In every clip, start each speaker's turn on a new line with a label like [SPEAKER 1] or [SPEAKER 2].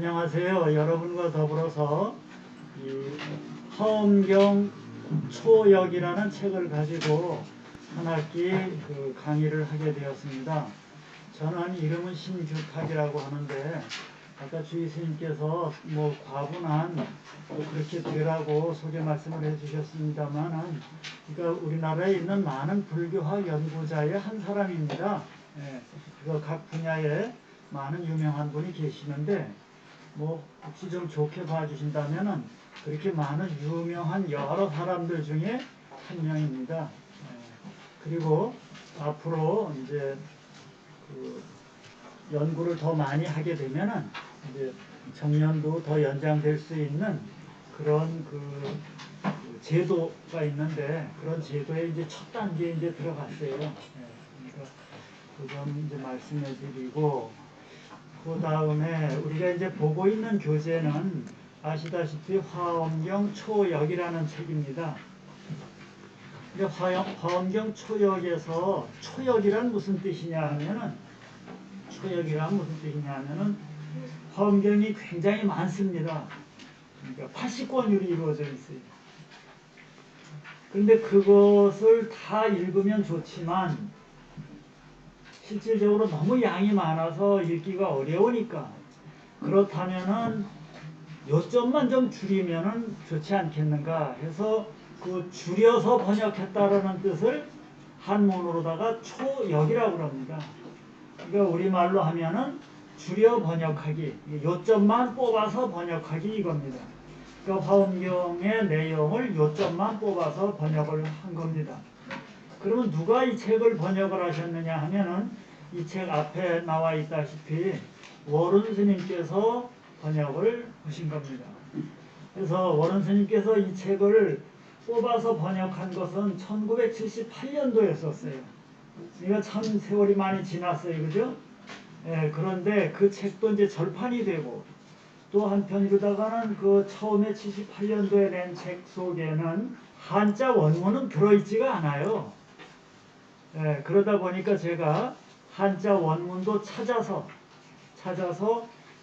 [SPEAKER 1] 안녕하세요. 여러분과 더불어서 이 화엄경 초역이라는 책을 가지고 한 학기 강의를 하게 되었습니다. 저는 이름은 신규탁이라고 하는데 아까 주의 스님께서 뭐 과분한 그렇게 되라고 소개 말씀을 해주셨습니다만은 그러니까 우리나라에 있는 많은 불교학 연구자의 한 사람입니다. 예, 각 분야에 많은 유명한 분이 계시는데 뭐 혹시 좀 좋게 봐주신다면은 그렇게 많은 유명한 여러 사람들 중에 한 명입니다. 그리고 앞으로 이제 연구를 더 많이 하게 되면은 이제 정년도 더 연장될 수 있는 그런 제도가 있는데 그런 제도에 이제 첫 단계에 이제 들어갔어요. 그러니까 그 점 이제 말씀해드리고. 그 다음에 우리가 이제 보고 있는 교재는 아시다시피 화엄경 초역이라는 책입니다. 근데 화엄경 초역에서 초역이란 무슨 뜻이냐 하면은 화엄경이 굉장히 많습니다. 그러니까 80권으로 이루어져 있어요. 그런데 그것을 다 읽으면 좋지만 실질적으로 너무 양이 많아서 읽기가 어려우니까 그렇다면은 요점만 좀 줄이면은 좋지 않겠는가 해서 그 줄여서 번역했다라는 뜻을 한문으로다가 초역이라고 합니다. 그러니까 우리말로 하면은 줄여 번역하기, 요점만 뽑아서 번역하기 이겁니다. 그러니까 화엄경의 내용을 요점만 뽑아서 번역을 한 겁니다. 그러면 누가 이 책을 번역을 하셨느냐 하면은 이 책 앞에 나와 있다시피 워른 스님께서 번역을 하신 겁니다. 그래서 워른 스님께서 이 책을 뽑아서 번역한 것은 1978년도에 썼어요. 그러니까 참 세월이 많이 지났어요. 그죠? 그런데 그 책도 이제 절판이 되고 또 한편으로다가는 그 처음에 78년도에 낸 책 속에는 한자 원문은 들어있지가 않아요. 그러다 보니까 제가 한자 원문도 찾아서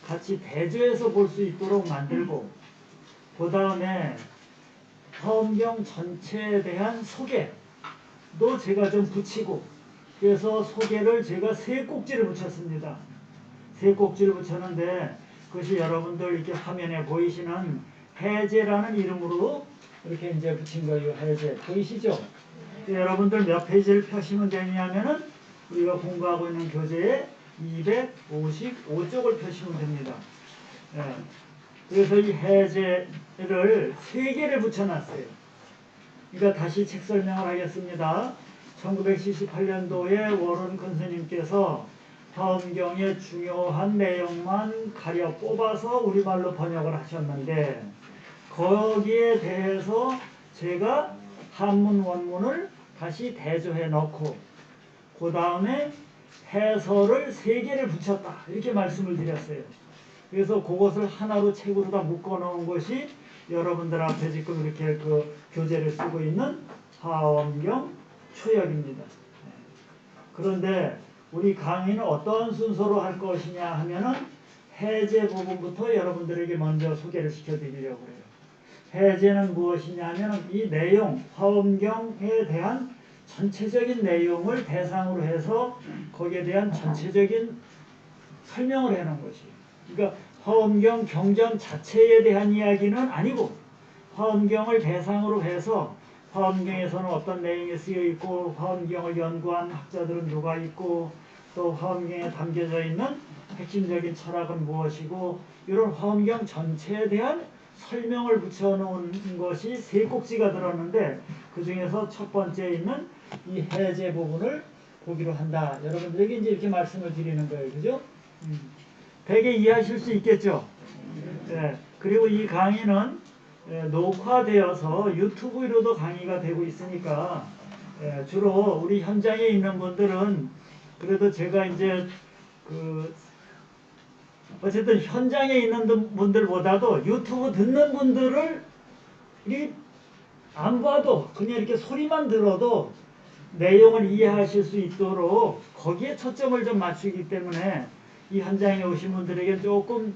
[SPEAKER 1] 같이 대조해서 볼 수 있도록 만들고 그 다음에 화엄경 전체에 대한 소개도 제가 좀 붙이고 그래서 소개를 제가 세 꼭지를 붙였습니다. 세 꼭지를 붙였는데 그것이 여러분들 이렇게 화면에 보이시는 해제라는 이름으로 이렇게 이제 붙인 거예요. 해제 보이시죠? 여러분들 몇 페이지를 펴시면 되냐면은 우리가 공부하고 있는 교재에 255쪽을 펴시면 됩니다. 그래서 이 해제를 3개를 붙여놨어요. 그러니까 다시 책 설명을 하겠습니다. 1978년도에 워런 큰스님께서 화엄경의 중요한 내용만 가려 뽑아서 우리말로 번역을 하셨는데 거기에 대해서 제가 한문 원문을 다시 대조해 넣고 그 다음에 해설을 3개를 붙였다 이렇게 말씀을 드렸어요. 그래서 그것을 하나로 책으로 다 묶어 놓은 것이 여러분들 앞에 지금 이렇게 그 교재를 쓰고 있는 화엄경 초역입니다. 그런데 우리 강의는 어떤 순서로 할 것이냐 하면은 해제 부분부터 여러분들에게 먼저 소개를 시켜드리려고 해요. 해제는 무엇이냐 하면 이 내용, 화엄경에 대한 전체적인 내용을 대상으로 해서 거기에 대한 전체적인 설명을 해놓은 것이에요. 그러니까 화엄경 경전 자체에 대한 이야기는 아니고 화엄경을 대상으로 해서 화엄경에서는 어떤 내용이 쓰여 있고 화엄경을 연구한 학자들은 누가 있고 또 화엄경에 담겨져 있는 핵심적인 철학은 무엇이고 이런 화엄경 전체에 대한 설명을 붙여놓은 것이 3꼭지가 들었는데 그 중에서 첫 번째 있는 이 해제 부분을 보기로 한다. 여러분들에게 이제 이렇게 말씀을 드리는 거예요. 그죠? 대개 이해하실 수 있겠죠? 그리고 이 강의는 녹화되어서 유튜브로도 강의가 되고 있으니까 주로 우리 현장에 있는 분들은 그래도 제가 이제 어쨌든 현장에 있는 분들보다도 유튜브 듣는 분들을 안 봐도 그냥 이렇게 소리만 들어도 내용을 이해하실 수 있도록 거기에 초점을 좀 맞추기 때문에 이 현장에 오신 분들에게 조금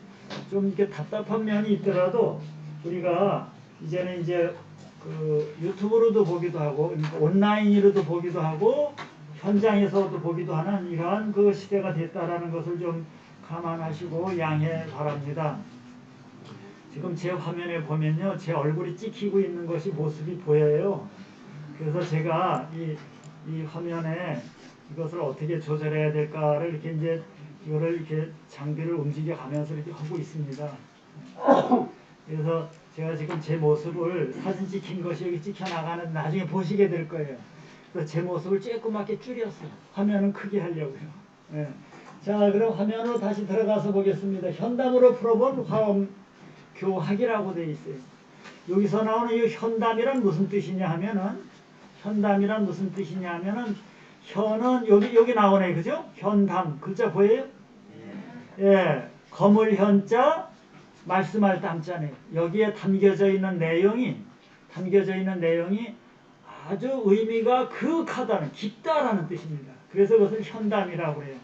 [SPEAKER 1] 좀 이렇게 답답한 면이 있더라도 우리가 이제는 이제 그 유튜브로도 보기도 하고 그러니까 온라인으로도 보기도 하고 현장에서도 보기도 하는 이러한 그 시대가 됐다라는 것을 좀 감안하시고 양해 바랍니다. 지금 제 화면에 보면요, 제 얼굴이 찍히고 있는 것이 모습이 보여요. 그래서 제가 이 화면에 이것을 어떻게 조절해야 될까를 이렇게 이제 이거를 이렇게 장비를 움직여 가면서 이렇게 하고 있습니다. 그래서 제가 지금 제 모습을 사진 찍힌 것이 여기 찍혀 나가는 나중에 보시게 될 거예요. 그래서 제 모습을 조그맣게 줄였어요. 화면은 크게 하려고요. 네. 자, 그럼 화면으로 다시 들어가서 보겠습니다. 현담으로 풀어본 화엄교학이라고 되어 있어요. 여기서 나오는 이 현담이란 무슨 뜻이냐 하면은 현담이란 무슨 뜻이냐 하면은 현은 여기 나오네, 그죠? 현담 글자 보여요? 예, 거물 현자 말씀할 담자네. 여기에 담겨져 있는 내용이 아주 의미가 극하다는 깊다라는 뜻입니다. 그래서 그것을 현담이라고 해요.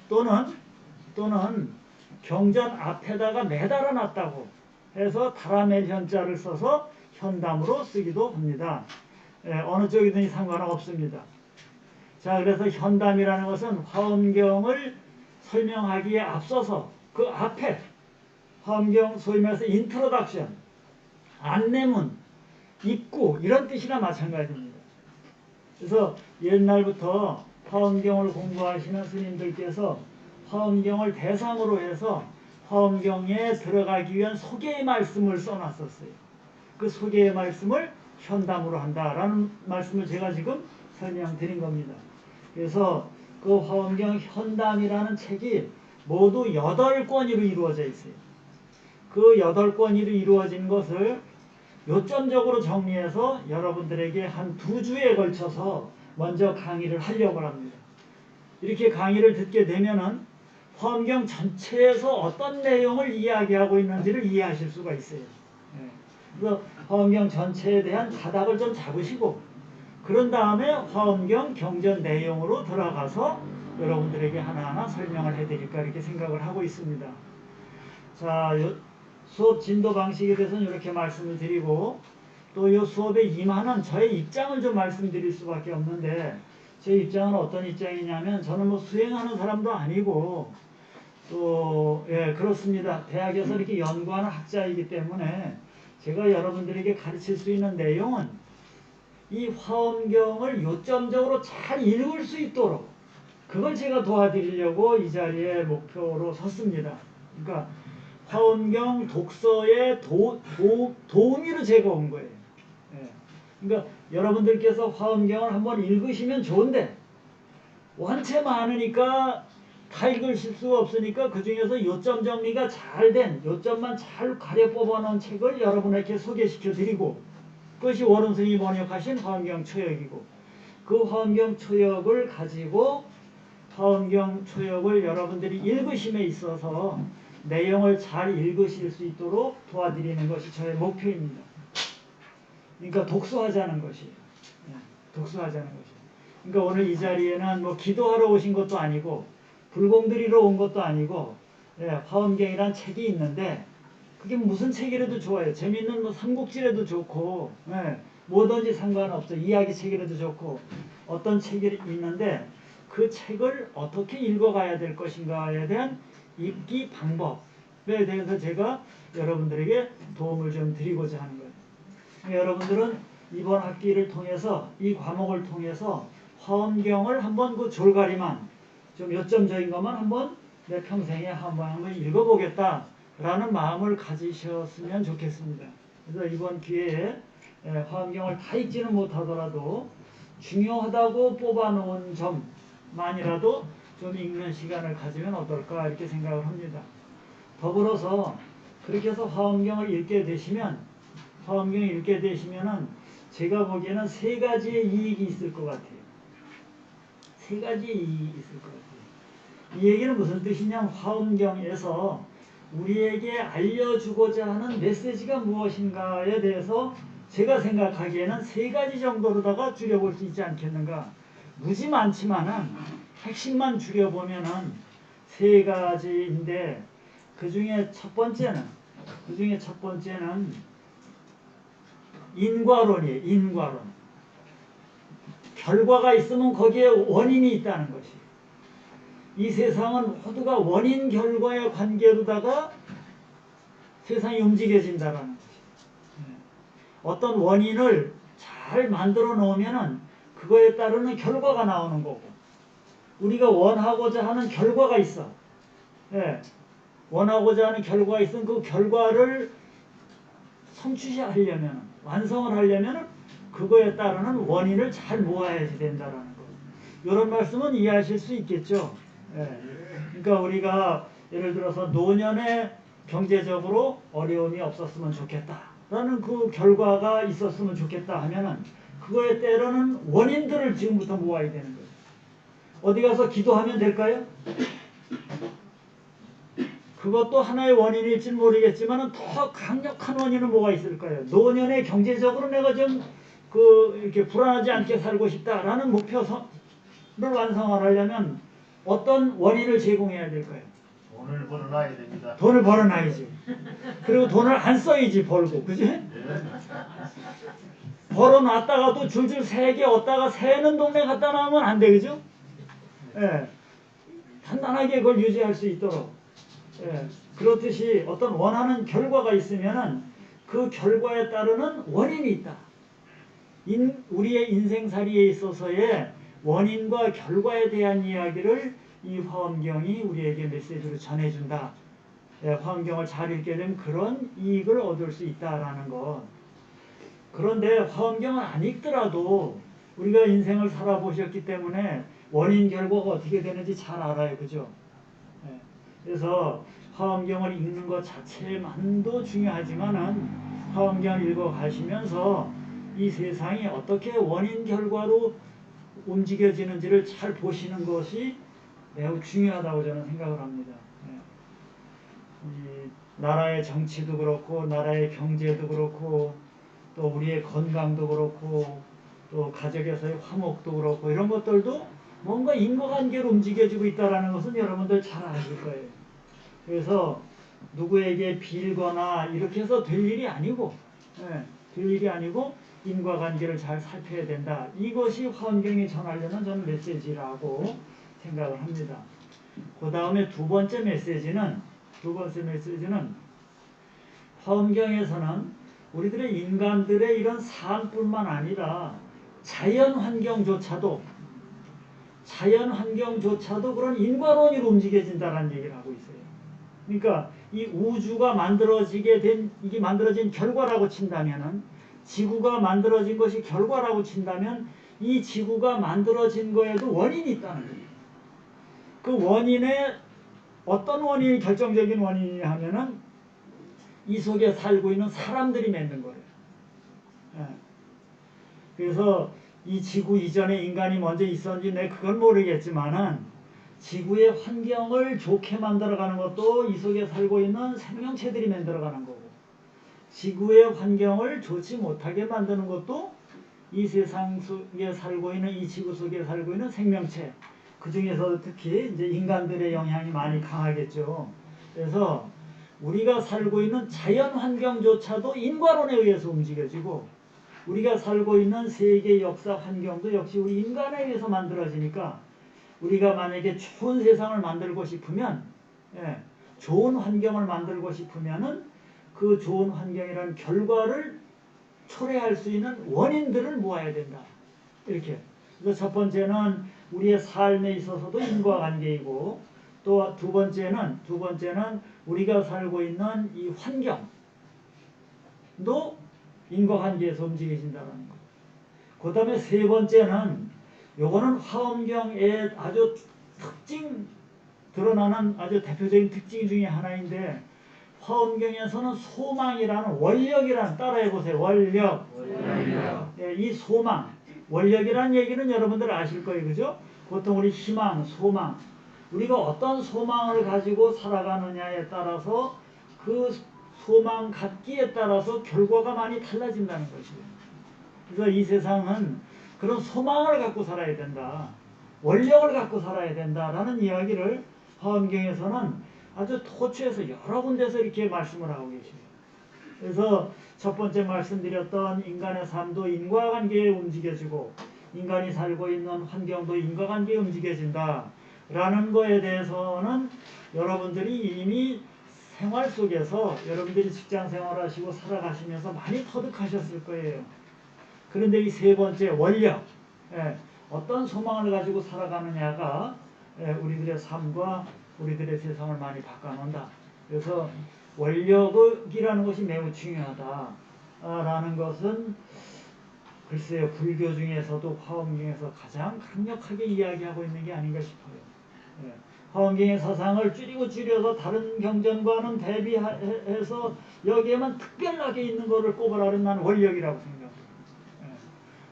[SPEAKER 1] 또는 경전 앞에다가 매달아 놨다고 해서 다라멜 현자를 써서 현담으로 쓰기도 합니다. 예, 어느 쪽이든지 상관없습니다. 자, 그래서 현담이라는 것은 화엄경을 설명하기에 앞서서 그 앞에 화엄경 소위 말해서 인트로덕션, 안내문, 입구 이런 뜻이나 마찬가지입니다. 그래서 옛날부터 화엄경을 공부하시는 스님들께서 화엄경을 대상으로 해서 화엄경에 들어가기 위한 소개의 말씀을 써놨었어요. 그 소개의 말씀을 현담으로 한다라는 말씀을 제가 지금 설명드린 겁니다. 그래서 그 화엄경 현담이라는 책이 모두 8권으로 이루어져 있어요. 그 8권으로 이루어진 것을 요점적으로 정리해서 여러분들에게 한 2주에 걸쳐서 먼저 강의를 하려고 합니다. 이렇게 강의를 듣게 되면은 화엄경 전체에서 어떤 내용을 이야기하고 있는지를 이해하실 수가 있어요. 그래서 화엄경 전체에 대한 가닥을 좀 잡으시고 그런 다음에 화엄경 경전 내용으로 들어가서 여러분들에게 하나하나 설명을 해드릴까 이렇게 생각을 하고 있습니다. 자, 수업 진도 방식에 대해서는 이렇게 말씀을 드리고 또 이 수업에 임하는 저의 입장을 좀 말씀드릴 수밖에 없는데 제 입장은 어떤 입장이냐면 저는 뭐 수행하는 사람도 아니고 또 그렇습니다. 대학에서 이렇게 연구하는 학자이기 때문에 제가 여러분들에게 가르칠 수 있는 내용은 이 화엄경을 요점적으로 잘 읽을 수 있도록 그걸 제가 도와드리려고 이 자리에 목표로 섰습니다. 그러니까 화엄경 독서의 도우미로 제가 온 거예요. 그러니까 여러분들께서 화엄경을 한번 읽으시면 좋은데 원체 많으니까 다 읽으실 수가 없으니까 그 중에서 요점 정리가 잘 된 요점만 잘 가려 뽑아놓은 책을 여러분에게 소개시켜 드리고 그것이 원흥 스님이 번역하신 화엄경 초역이고 그 화엄경 초역을 가지고 화엄경 초역을 여러분들이 읽으심에 있어서 내용을 잘 읽으실 수 있도록 도와드리는 것이 저의 목표입니다. 그러니까 독서하자는 것이에요. 독서하자는 것이에요. 그러니까 오늘 이 자리에는 뭐 기도하러 오신 것도 아니고 불공드리러 온 것도 아니고 화엄경이란 책이 있는데 그게 무슨 책이라도 좋아요. 재미있는 뭐 삼국지라도 좋고 뭐든지 상관없어. 이야기 책이라도 좋고 어떤 책이 있는데 그 책을 어떻게 읽어가야 될 것인가에 대한 읽기 방법에 대해서 제가 여러분들에게 도움을 좀 드리고자 하는 거예요. 여러분들은 이번 학기를 통해서 이 과목을 통해서 화엄경을 한번 그 졸가리만 좀 요점적인 것만 한번 내 평생에 한번 읽어보겠다라는 마음을 가지셨으면 좋겠습니다. 그래서 이번 기회에 화엄경을 다 읽지는 못하더라도 중요하다고 뽑아놓은 점만이라도 좀 읽는 시간을 가지면 어떨까 이렇게 생각을 합니다. 더불어서 그렇게 해서 화엄경을 읽게 되시면은 제가 보기에는 3가지의 이익이 있을 것 같아요. 3가지의 이익이 있을 것 같아요. 이 얘기는 무슨 뜻이냐면 화엄경에서 우리에게 알려주고자 하는 메시지가 무엇인가에 대해서 제가 생각하기에는 3가지 정도로다가 줄여볼 수 있지 않겠는가. 무지 많지만은 핵심만 줄여보면은 3가지인데 그 중에 첫 번째는 인과론이에요. 인과론. 결과가 있으면 거기에 원인이 있다는 것이. 이 세상은 모두가 원인 결과의 관계로다가 세상이 움직여진다라는 것이. 어떤 원인을 잘 만들어 놓으면은 그거에 따르는 결과가 나오는 거고, 우리가 원하고자 하는 결과가 있어. 예. 원하고자 하는 결과가 있으면 그 결과를 성취하려면, 완성을 하려면 그거에 따르는 원인을 잘 모아야지 된다라는 거. 이런 말씀은 이해하실 수 있겠죠. 예. 그러니까 우리가 예를 들어서 노년에 경제적으로 어려움이 없었으면 좋겠다라는 그 결과가 있었으면 좋겠다 하면은 그거에 따르는 원인들을 지금부터 모아야 되는 거예요. 어디 가서 기도하면 될까요? 그것도 하나의 원인일지 모르겠지만 더 강력한 원인은 뭐가 있을까요? 노년에 경제적으로 내가 좀 이렇게 불안하지 않게 살고 싶다라는 목표를 완성을 하려면 어떤 원인을 제공해야 될까요?
[SPEAKER 2] 돈을 벌어놔야 됩니다.
[SPEAKER 1] 돈을 벌어놔야지. 그리고 돈을 안 써야지 벌고, 그지? 벌어놨다가도 줄줄 세게 얻다가 새는 동네 갖다 놔면 안 돼, 그죠? 예. 단단하게 그걸 유지할 수 있도록. 예. 그렇듯이 어떤 원하는 결과가 있으면은 그 결과에 따르는 원인이 있다. 우리의 인생살이에 있어서의 원인과 결과에 대한 이야기를 이 화엄경이 우리에게 메시지로 전해준다. 예, 화엄경을 잘 읽게 되면 그런 이익을 얻을 수 있다라는 것. 그런데 화엄경을 안 읽더라도 우리가 인생을 살아보셨기 때문에 원인 결과가 어떻게 되는지 잘 알아요. 그죠? 예, 그래서 화엄경을 읽는 것 자체만도 중요하지만은 화엄경을 읽어 가시면서 이 세상이 어떻게 원인 결과로 움직여지는지를 잘 보시는 것이 매우 중요하다고 저는 생각을 합니다. 이 나라의 정치도 그렇고 나라의 경제도 그렇고 또 우리의 건강도 그렇고 또 가족에서의 화목도 그렇고 이런 것들도 뭔가 인과관계로 움직여지고 있다는 것은 여러분들 잘 아실 거예요. 그래서 누구에게 빌거나 이렇게 해서 될 일이 아니고 될 일이 아니고 인과관계를 잘 살펴야 된다. 이것이 화엄경이 전하려는 저는 메시지라고 생각을 합니다. 그 다음에 두 번째 메시지는 화엄경에서는 우리들의 인간들의 이런 삶뿐만 아니라 자연환경조차도 그런 인과론으로 움직여진다는 얘기를 하고 있어요. 그러니까 이 우주가 이게 만들어진 결과라고 친다면은, 지구가 만들어진 것이 결과라고 친다면 이 지구가 만들어진 거에도 원인이 있다는 거예요. 그 원인에 어떤 원인이 결정적인 원인이냐 하면은 이 속에 살고 있는 사람들이 맺는 거예요. 그래서 이 지구 이전에 인간이 먼저 있었는지 내가 그건 모르겠지만은 지구의 환경을 좋게 만들어가는 것도 이 속에 살고 있는 생명체들이 만들어가는 거고, 지구의 환경을 좋지 못하게 만드는 것도 이 세상 속에 살고 있는 이 지구 속에 살고 있는 생명체, 그 중에서 특히 이제 인간들의 영향이 많이 강하겠죠. 그래서 우리가 살고 있는 자연 환경조차도 인과론에 의해서 움직여지고, 우리가 살고 있는 세계 역사 환경도 역시 우리 인간에 의해서 만들어지니까, 우리가 만약에 좋은 세상을 만들고 싶으면, 좋은 환경을 만들고 싶으면은 그 좋은 환경이라는 결과를 초래할 수 있는 원인들을 모아야 된다. 이렇게. 그래서 첫 번째는 우리의 삶에 있어서도 인과관계이고, 또 두 번째는 우리가 살고 있는 이 환경도 인과관계에서 움직여진다는 것. 그 다음에 세 번째는 요거는 화엄경의 아주 드러나는 아주 대표적인 특징 중에 하나인데, 화엄경에서는 소망이라는 원력이라는, 따라해보세요. 원력. 예, 이 소망, 원력이라는 얘기는 여러분들 아실 거예요. 그죠? 보통 우리 희망, 소망, 우리가 어떤 소망을 가지고 살아가느냐에 따라서 그 소망 갖기에 따라서 결과가 많이 달라진다는 것이에요. 그래서 이 세상은 그런 소망을 갖고 살아야 된다, 원력을 갖고 살아야 된다라는 이야기를 화엄경에서는 아주 토치에서 여러 군데서 이렇게 말씀을 하고 계시요. 그래서 첫 번째 말씀드렸던 인간의 삶도 인과관계에 움직여지고 인간이 살고 있는 환경도 인과관계에 움직여진다 라는 거에 대해서는 여러분들이 이미 생활 속에서 여러분들이 직장 생활하시고 살아가시면서 많이 터득하셨을 거예요. 그런데 이 세 번째 원력, 어떤 소망을 가지고 살아가느냐가 우리들의 삶과 우리들의 세상을 많이 바꿔놓는다. 그래서 원력이라는 것이 매우 중요하다라는 것은 글쎄요, 불교 중에서도 화엄경에서 가장 강력하게 이야기하고 있는 게 아닌가 싶어요. 화엄경의 사상을 줄여서 다른 경전과는 대비해서 여기에만 특별하게 있는 것을 꼽으라면 난 원력이라고 생각합니다.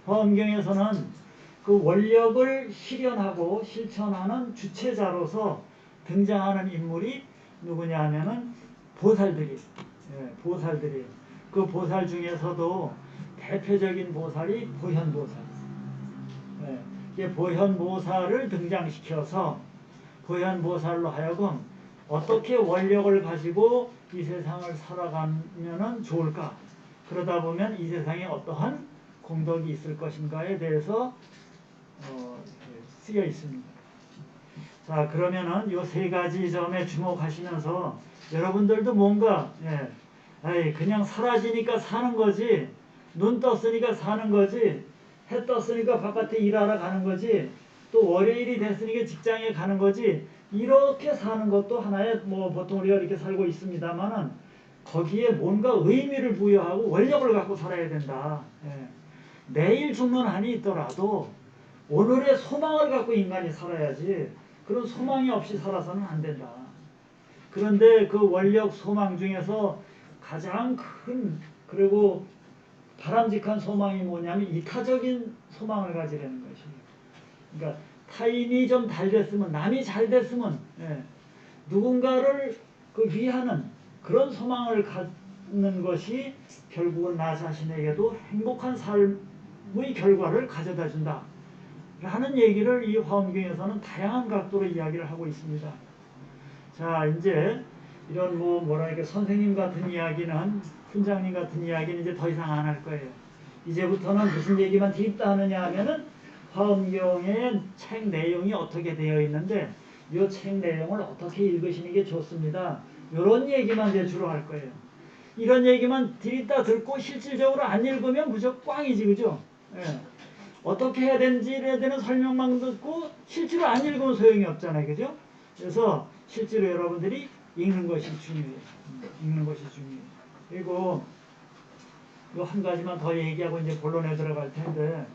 [SPEAKER 1] 화엄경에서는 그 원력을 실현하고 실천하는 주체자로서 등장하는 인물이 누구냐 하면은 보살들이, 보살들이. 그 보살 중에서도 대표적인 보살이 보현보살. 보현보살을 등장시켜서 보현보살로 하여금 어떻게 원력을 가지고 이 세상을 살아가면 좋을까? 그러다 보면 이 세상에 어떠한 공덕이 있을 것인가에 대해서 쓰여 있습니다. 자, 그러면은 요 세 가지 점에 주목하시면서 여러분들도 뭔가 그냥 사라지니까 사는 거지, 눈 떴으니까 사는 거지, 해 떴으니까 바깥에 일하러 가는 거지, 또 월요일이 됐으니까 직장에 가는 거지, 이렇게 사는 것도 하나의 뭐 보통 우리가 이렇게 살고 있습니다만은 거기에 뭔가 의미를 부여하고 원력을 갖고 살아야 된다. 내일 죽는 한이 있더라도 오늘의 소망을 갖고 인간이 살아야지 그런 소망이 없이 살아서는 안 된다. 그런데 그 원력 소망 중에서 가장 큰 그리고 바람직한 소망이 뭐냐면 이타적인 소망을 가지려는 것이에요. 그러니까 타인이 좀 잘 됐으면, 남이 잘 됐으면, 누군가를 그 위하는 그런 소망을 갖는 것이 결국은 나 자신에게도 행복한 삶의 결과를 가져다 준다 하는 얘기를 이 화엄경에서는 다양한 각도로 이야기를 하고 있습니다. 자, 이제 이런 뭐랄까 선생님 같은 이야기는, 훈장님 같은 이야기는 이제 더 이상 안 할 거예요. 이제부터는 무슨 얘기만 드립다 하느냐 하면은 화엄경의 책 내용이 어떻게 되어 있는데 이 책 내용을 어떻게 읽으시는 게 좋습니다. 이런 얘기만 이제 주로 할 거예요. 이런 얘기만 드립다 듣고 실질적으로 안 읽으면 무조건 꽝이지, 그죠? 어떻게 해야 되는지에 대한 설명만 듣고 실제로 안 읽으면 소용이 없잖아요, 그죠? 그래서 실제로 여러분들이 읽는 것이 중요해요. 읽는 것이 중요해요. 그리고 요 한 가지만 더 얘기하고 이제 본론에 들어갈 텐데,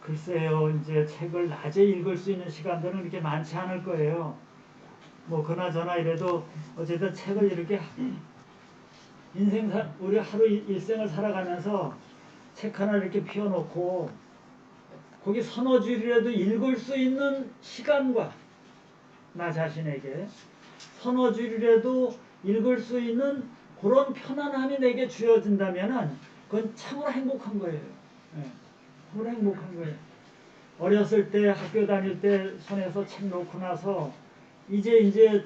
[SPEAKER 1] 글쎄요, 이제 책을 낮에 읽을 수 있는 시간들은 그렇게 많지 않을 거예요. 뭐 그나저나 이래도 어쨌든 책을 이렇게 우리 하루 일생을 살아가면서 책 하나 이렇게 펴놓고 거기 서너 줄이라도 읽을 수 있는 시간과 나 자신에게 서너 줄이라도 읽을 수 있는 그런 편안함이 내게 주어진다면은 그건 참으로 행복한 거예요. 참으로 행복한 거예요. 어렸을 때 학교 다닐 때 손에서 책 놓고 나서 이제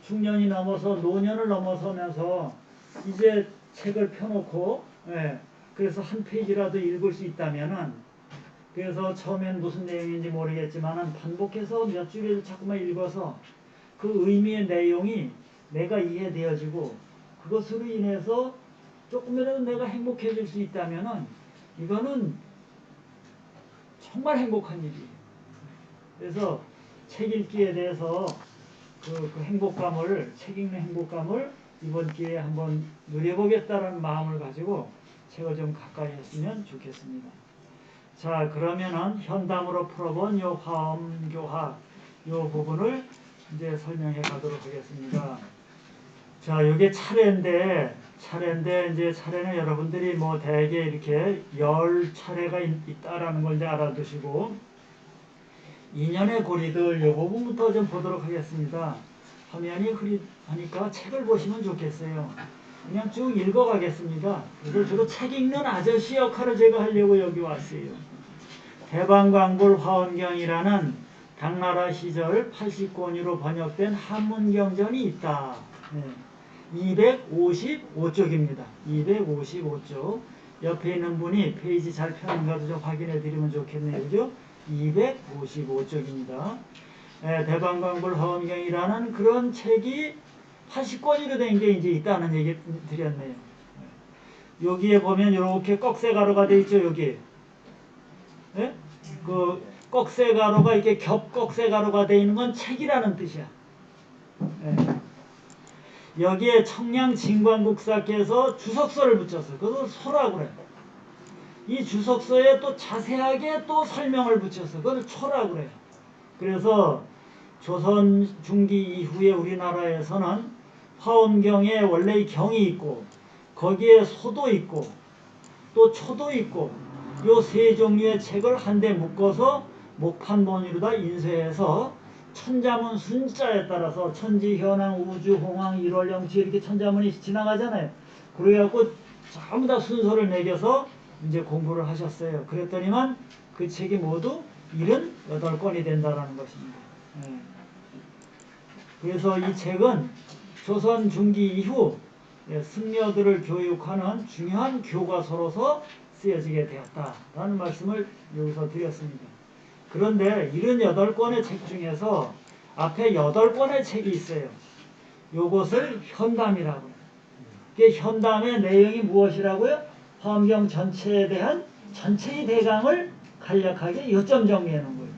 [SPEAKER 1] 중년이 넘어서 노년을 넘어서면서 이제 책을 펴놓고 그래서 한 페이지라도 읽을 수 있다면은, 그래서 처음엔 무슨 내용인지 모르겠지만은 반복해서 몇 줄을 자꾸만 읽어서 그 의미의 내용이 내가 이해되어지고 그것으로 인해서 조금이라도 내가 행복해질 수 있다면은 이거는 정말 행복한 일이에요. 그래서 책 읽기에 대해서 그 행복감을, 책 읽는 행복감을 이번 기회에 한번 누려보겠다는 마음을 가지고 책을 좀 가까이 했으면 좋겠습니다. 자, 그러면은 현담으로 풀어본 요 화엄교학 요 부분을 이제 설명해 가도록 하겠습니다. 자, 요게 차례인데 이제 차례는 여러분들이 뭐 대개 이렇게 10차례가 있다라는 걸 이제 알아두시고, 인연의 고리들 요 부분부터 좀 보도록 하겠습니다. 화면이 흐릿하니까 책을 보시면 좋겠어요. 그냥 쭉 읽어가겠습니다. 그래서 주로 책 읽는 아저씨 역할을 제가 하려고 여기 왔어요. 대방광불 화엄경이라는 당나라 시절 80권으로 번역된 한문경전이 있다. 255쪽입니다. 255쪽. 옆에 있는 분이 페이지 잘 펴는가도 좀 확인해 드리면 좋겠네요. 그죠? 255쪽입니다. 대방광불 화엄경이라는 그런 책이 80권으로 된 게 이제 있다는 얘기 드렸네요. 여기에 보면 이렇게 꺽쇠가루가 돼 있죠, 여기. 예? 그 꺽쇠가루가 이렇게 겹꺽쇠가루가 돼 있는 건 책이라는 뜻이야. 예. 여기에 청량 진광국사께서 주석서를 붙였어요. 그것을 소라고 그래요. 이 주석서에 또 자세하게 또 설명을 붙였어요. 그걸 초라고 그래요. 그래서 조선 중기 이후에 우리나라에서는 화엄경에 원래 이 경이 있고 거기에 소도 있고 또 초도 있고 요 세 종류의 책을 한데 묶어서 목판본으로다 인쇄해서 천자문 순자에 따라서 천지, 현황, 우주, 홍황, 일월영치 이렇게 천자문이 지나가잖아요. 그래갖고 전부 다 순서를 매겨서 이제 공부를 하셨어요. 그랬더니만 그 책이 모두 78권이 된다라는 것입니다. 그래서 이 책은 조선 중기 이후 승려들을 교육하는 중요한 교과서로서 쓰여지게 되었다라는 말씀을 여기서 드렸습니다. 그런데 78권의 책 중에서 앞에 8권의 책이 있어요. 요것을 현담이라고 해요. 이게 현담의 내용이 무엇이라고요? 화엄경 전체에 대한 전체의 대강을 간략하게 요점 정리해 놓은 거예요.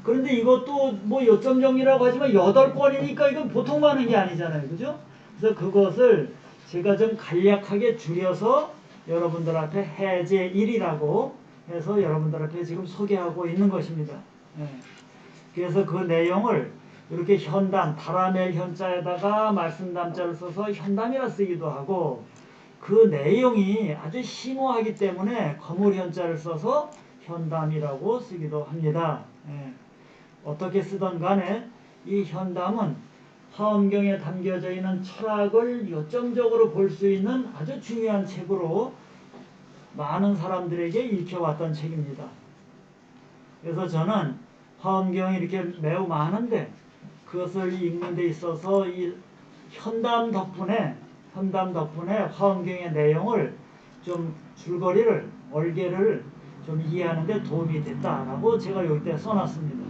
[SPEAKER 1] 그런데 이것도 뭐 요점 정리라고 하지만 8권이니까 이건 보통 많은 게 아니잖아요. 그죠? 그래서 그것을 제가 좀 간략하게 줄여서 여러분들 앞에 해제 1이라고 해서 여러분들 앞에 지금 소개하고 있는 것입니다. 그래서 그 내용을 이렇게 현담, 다라멜 현자에다가 말씀담자를 써서 현담이라 쓰기도 하고 그 내용이 아주 심오하기 때문에 거물 현자를 써서 현담이라고 쓰기도 합니다. 어떻게 쓰던 간에 이 현담은 화엄경에 담겨져 있는 철학을 요점적으로 볼 수 있는 아주 중요한 책으로 많은 사람들에게 읽혀왔던 책입니다. 그래서 저는 화엄경이 이렇게 매우 많은데 그것을 읽는 데 있어서 이 현담 덕분에 화엄경의 내용을 좀 줄거리를 얼개를 좀 이해하는 데 도움이 됐다라고 제가 여기다 써놨습니다.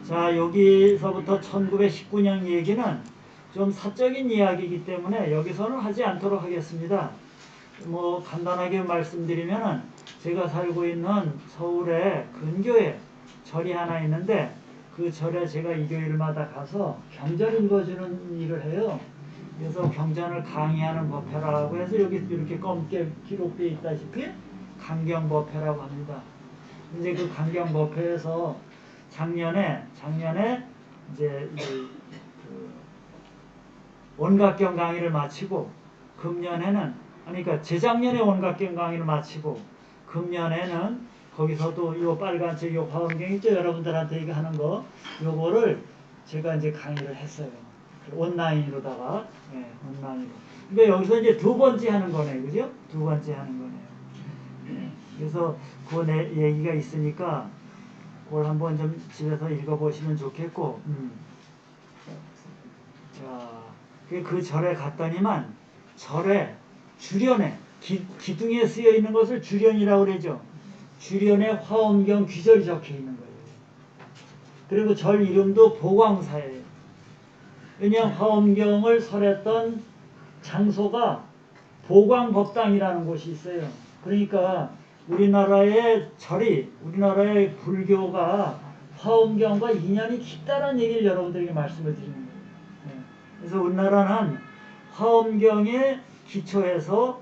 [SPEAKER 1] 자, 여기서부터 1919년 얘기는 좀 사적인 이야기이기 때문에 여기서는 하지 않도록 하겠습니다. 뭐 간단하게 말씀드리면은 제가 살고 있는 서울의 근교에 절이 하나 있는데 그 절에 제가 일요일마다 가서 경전 읽어주는 일을 해요. 그래서 경전을 강의하는 법회라고 해서 여기 이렇게 검게 기록되어 있다시피 강경법회라고 합니다. 이제 그 강경법회에서 작년에 이제 그 원각경 강의를 마치고 그러니까 재작년에 원각경 강의를 마치고 금년에는 거기서도 요 빨간 책, 요 화엄경 있죠? 여러분들한테 이거 하는 거 요거를 제가 이제 강의를 했어요. 온라인으로다가 온라인으로. 그러니까 여기서 이제 두 번째 하는 거네요, 그죠? 두 번째 하는 거네요. 그래서 그 얘기가 있으니까 그걸 한번 좀 집에서 읽어보시면 좋겠고, 자, 그 절에 갔더니만 절에 주련에 기둥에 쓰여 있는 것을 주련이라고 그러죠. 주련에 화엄경 귀절이 적혀 있는 거예요. 그리고 절 이름도 보광사예요. 왜냐하면 화엄경을 설했던 장소가 보광법당이라는 곳이 있어요. 그러니까 우리나라의 불교가 화엄경과 인연이 깊다는 얘기를 여러분들에게 말씀을 드리는 거예요. 그래서 우리나라는 화엄경에 기초해서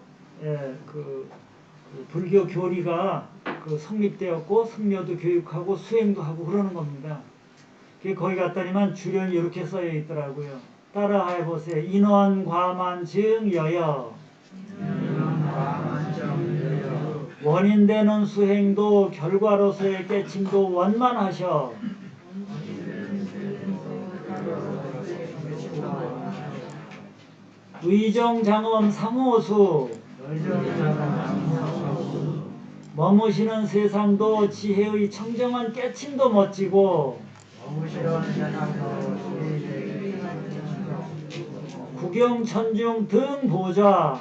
[SPEAKER 1] 그 불교 교리가 성립되었고 승려도 교육하고 수행도 하고 그러는 겁니다. 거기 갔더니만 주련이 이렇게 써져 있더라고요. 따라 해보세요. 인원과만증 여여 원인되는 수행도 결과로서의 깨침도 원만하셔. 의정장엄 상호수 머무시는 세상도 지혜의 청정한 깨침도 멋지고
[SPEAKER 2] 무시런 세상도 시대에
[SPEAKER 1] 구경천중 등 보좌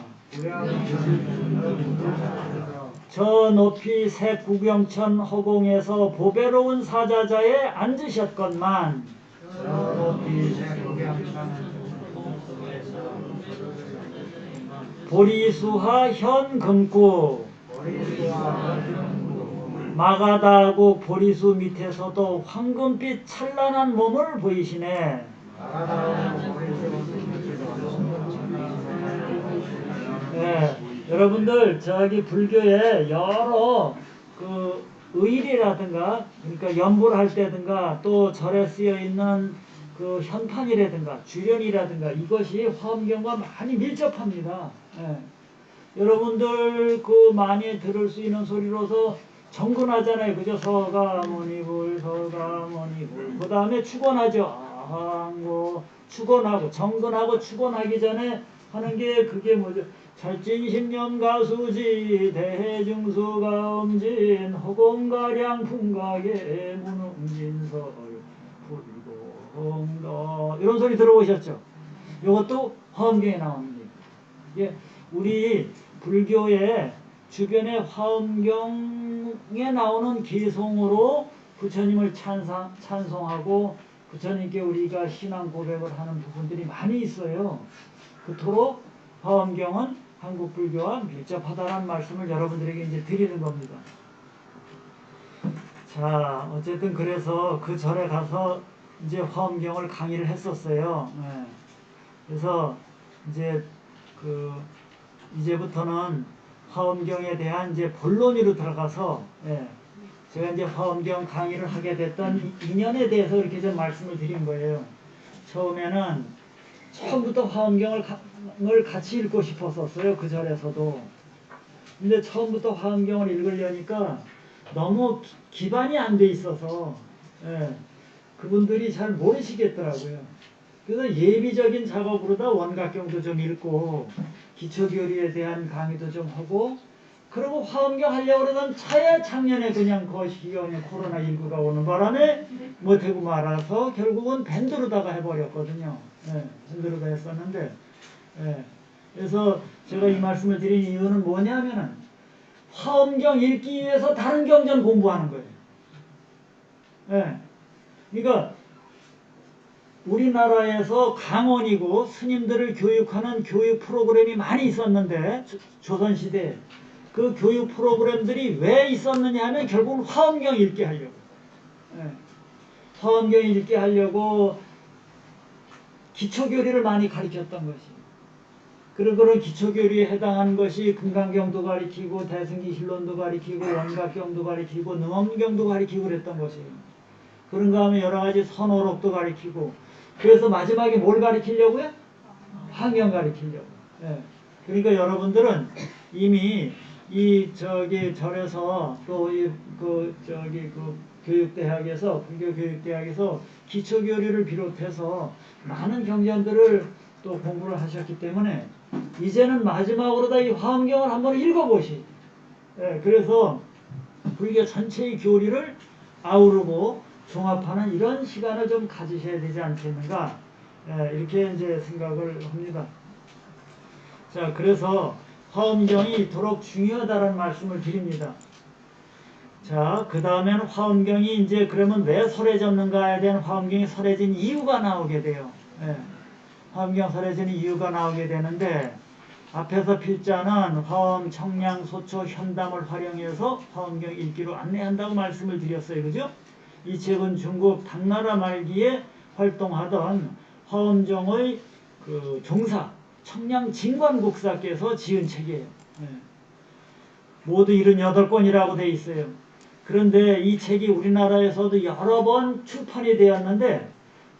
[SPEAKER 1] 저 높이 새 구경천 허공에서 보배로운 사자자에 앉으셨건만
[SPEAKER 2] 저 높이 새구경천
[SPEAKER 1] 보리수하 현 금구
[SPEAKER 2] 보리수와
[SPEAKER 1] 마가다하고 보리수 밑에서도 황금빛 찬란한 몸을 보이시네.
[SPEAKER 2] 나가다오 보리수
[SPEAKER 1] 네, 여러분들 저기 불교에 여러 그 의일이라든가 그러니까 연불 할 때든가 또 절에 쓰여 있는 그 현판이라든가 주련이라든가 이것이 화엄경과 많이 밀접합니다. 예. 여러분들 그 많이 들을 수 있는 소리로서 정근하잖아요. 그죠? 서가모니불 서가모니불 그 다음에 축원하죠. 아항고 축원하고 정근하고 축원하기 전에 하는 게 그게 뭐죠? 찰진신념가수지 대해중수가음진 허공가량 풍각의 문음진설 불공도 이런 소리 들어보셨죠? 이것도 화엄경에 나오는 거예요. 이게 우리 불교의 주변에 화엄경에 나오는 기송으로 부처님을 찬송하고 부처님께 우리가 신앙 고백을 하는 부분들이 많이 있어요. 그토록 화엄경은 한국 불교와 밀접하다는 말씀을 여러분들에게 이제 드리는 겁니다. 자, 어쨌든 그래서 그 절에 가서 이제 화엄경을 강의를 했었어요. 예. 그래서 이제 이제부터는 화엄경에 대한 이제 본론으로 들어가서 제가 이제 화엄경 강의를 하게 됐던 인연에 대해서 이렇게 좀 말씀을 드린 거예요. 처음부터 화엄경을 같이 읽고 싶었었어요. 그 절에서도. 근데 처음부터 화엄경을 읽으려니까 너무 기반이 안 돼 있어서 그분들이 잘 모르시겠더라고요. 그래서 예비적인 작업으로다 원각경도 좀 읽고 기초교리에 대한 강의도 좀 하고 그리고 화엄경 하려고 그러던 차에 작년에 그냥 거시기가 그냥 코로나19가 오는 바람에 못하고 말아서 결국은 밴드로다가 해버렸거든요. 밴드로다 했었는데 그래서 제가 이 말씀을 드린 이유는 뭐냐면은 화엄경 읽기 위해서 다른 경전 공부하는 거예요. 그러니까 우리나라에서 강원이고 스님들을 교육하는 교육 프로그램이 많이 있었는데 조선시대에 그 교육 프로그램들이 왜 있었느냐 하면 결국은 화엄경 읽게 하려고 화엄경 읽게 하려고 기초교리를 많이 가르쳤던 것이 그런 기초교리에 해당하는 것이 금강경도 가르치고 대승기신론도 가르치고 원각경도 가르치고 능엄경도 가르치고 그랬던 것이에요. 그런가 하면 여러 가지 선오록도 가르치고 그래서 마지막에 뭘 가르치려고요? 환경 가르치려고. 그러니까 여러분들은 이미 절에서 또 교육대학에서 불교 교육대학에서 기초교리를 비롯해서 많은 경전들을 또 공부를 하셨기 때문에 이제는 마지막으로 다 이 화엄경을 한번 읽어보시. 그래서 불교 전체의 교리를 아우르고 종합하는 이런 시간을 좀 가지셔야 되지 않겠는가 이렇게 이제 생각을 합니다. 자, 그래서 화엄경이 이토록 중요하다는 말씀을 드립니다. 자, 그 다음에는 화엄경이 이제 그러면 왜 설해졌는가에 대한 화엄경이 설해진 이유가 나오게 돼요. 화엄경 설해진 이유가 나오게 되는데 앞에서 필자는 화엄, 청량, 소초, 현담을 활용해서 화엄경 읽기로 안내한다고 말씀을 드렸어요. 그죠? 이 책은 중국 당나라 말기에 활동하던 화엄정의 그 종사 청량 진관국사께서 지은 책이에요. 모두 78권이라고 되어 있어요. 그런데 이 책이 우리나라에서도 여러 번 출판이 되었는데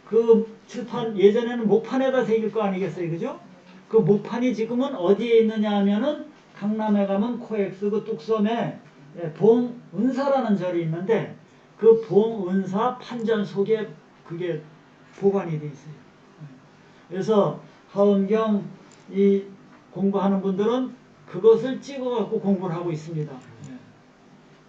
[SPEAKER 1] 그 출판 예전에는 목판에다 새길 거 아니겠어요. 그죠? 그 목판이 지금은 어디에 있느냐 하면은 강남에 가면 코엑스 그 뚝섬에 봉은사라는 절이 있는데 그 봉은사 판전 속에 그게 보관이 돼 있어요. 그래서 화엄경 이 공부하는 분들은 그것을 찍어갖고 공부를 하고 있습니다.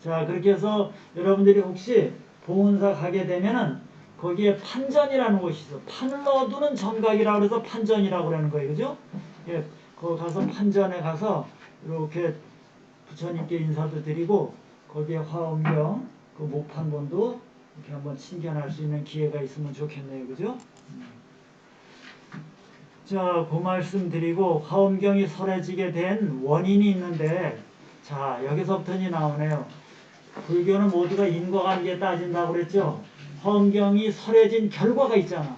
[SPEAKER 1] 자, 그렇게 해서 여러분들이 혹시 봉은사 가게 되면은 거기에 판전이라는 곳이 있어. 판을 넣어두는 정각이라고 그래서 판전이라고 그러는 거예요. 그죠? 예, 거기 가서 판전에 가서 이렇게 부처님께 인사도 드리고 거기에 화엄경 그 목판본도 이렇게 한번 친견할 수 있는 기회가 있으면 좋겠네요. 그죠? 자, 그 말씀 드리고 화엄경이 설해지게 된 원인이 있는데 자, 여기서부터는 나오네요. 불교는 모두가 인과관계 따진다고 그랬죠? 화엄경이 설해진 결과가 있잖아.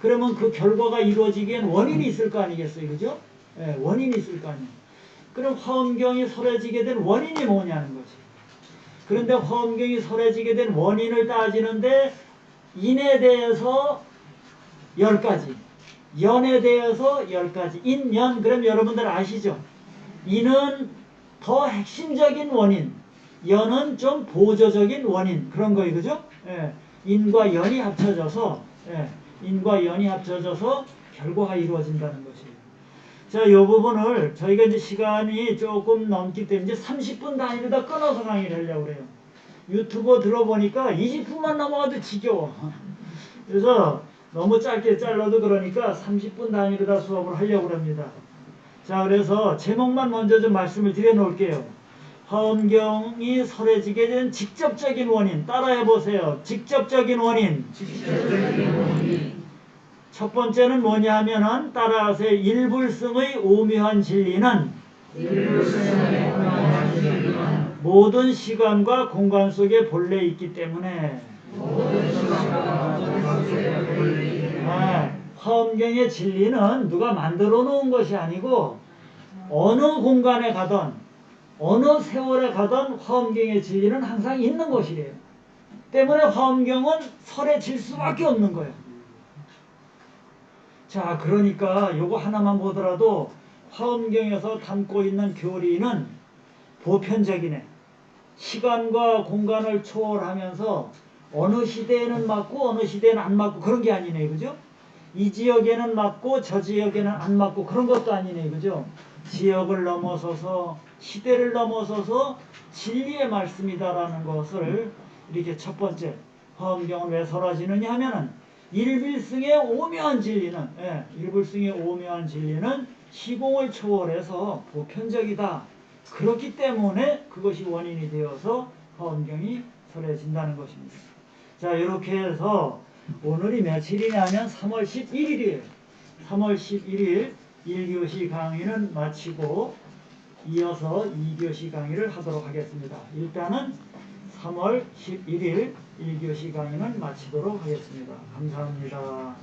[SPEAKER 1] 그러면 그 결과가 이루어지기엔 원인이 있을 거 아니겠어요? 그죠? 예, 원인이 있을 거 아니에요. 그럼 화엄경이 설해지게 된 원인이 뭐냐는 거지. 그런데 화엄경이 설해지게 된 원인을 따지는데 인에 대해서 10가지, 연에 대해서 10가지. 인, 연, 그럼 여러분들 아시죠? 인은 더 핵심적인 원인, 연은 좀 보조적인 원인, 그런 거예요. 그죠? 예, 인과 연이 합쳐져서, 예, 인과 연이 합쳐져서 결과가 이루어진다는 것이에요. 자, 이 부분을 저희가 이제 시간이 조금 넘기 때문에 이제 30분 단위로 다 끊어서 강의를 하려고 그래요. 유튜브 들어보니까 20분만 넘어가도 지겨워. 그래서 너무 짧게 잘라도 그러니까 30분 단위로 다 수업을 하려고 합니다. 자, 그래서 제목만 먼저 좀 말씀을 드려 놓을게요. 화엄경이 설해지게 된 직접적인 원인. 따라해 보세요. 직접적인 원인. 첫 번째는 뭐냐 하면은 따라하세요. 일불승의 오묘한 진리는 모든 시간과 공간 속에 본래 있기 때문에 화엄경의 진리는 누가 만들어 놓은 것이 아니고 어느 공간에 가든 어느 세월에 가든 화엄경의 진리는 항상 있는 것이래요. 때문에 화엄경은 설해질 수밖에 없는 거예요. 자, 그러니까 요거 하나만 보더라도 화엄경에서 담고 있는 교리는 보편적이네. 시간과 공간을 초월하면서 어느 시대에는 맞고 어느 시대에는 안 맞고 그런 게 아니네. 그죠? 이 지역에는 맞고 저 지역에는 안 맞고 그런 것도 아니네. 그죠? 지역을 넘어서서 시대를 넘어서서 진리의 말씀이다라는 것을 이렇게 첫 번째 화엄경은 왜 설해지느냐 하면은 일불승의 오묘한 진리는 일불승의 오묘한 진리는 시공을 초월해서 보편적이다. 그렇기 때문에 그것이 원인이 되어서 화엄경이 설해진다는 것입니다. 자, 이렇게 해서 오늘이 며칠이냐면 3월 11일이에요. 3월 11일 1교시 강의는 마치고 이어서 2교시 강의를 하도록 하겠습니다. 일단은 3월 11일 1교시 강의는 마치도록 하겠습니다. 감사합니다.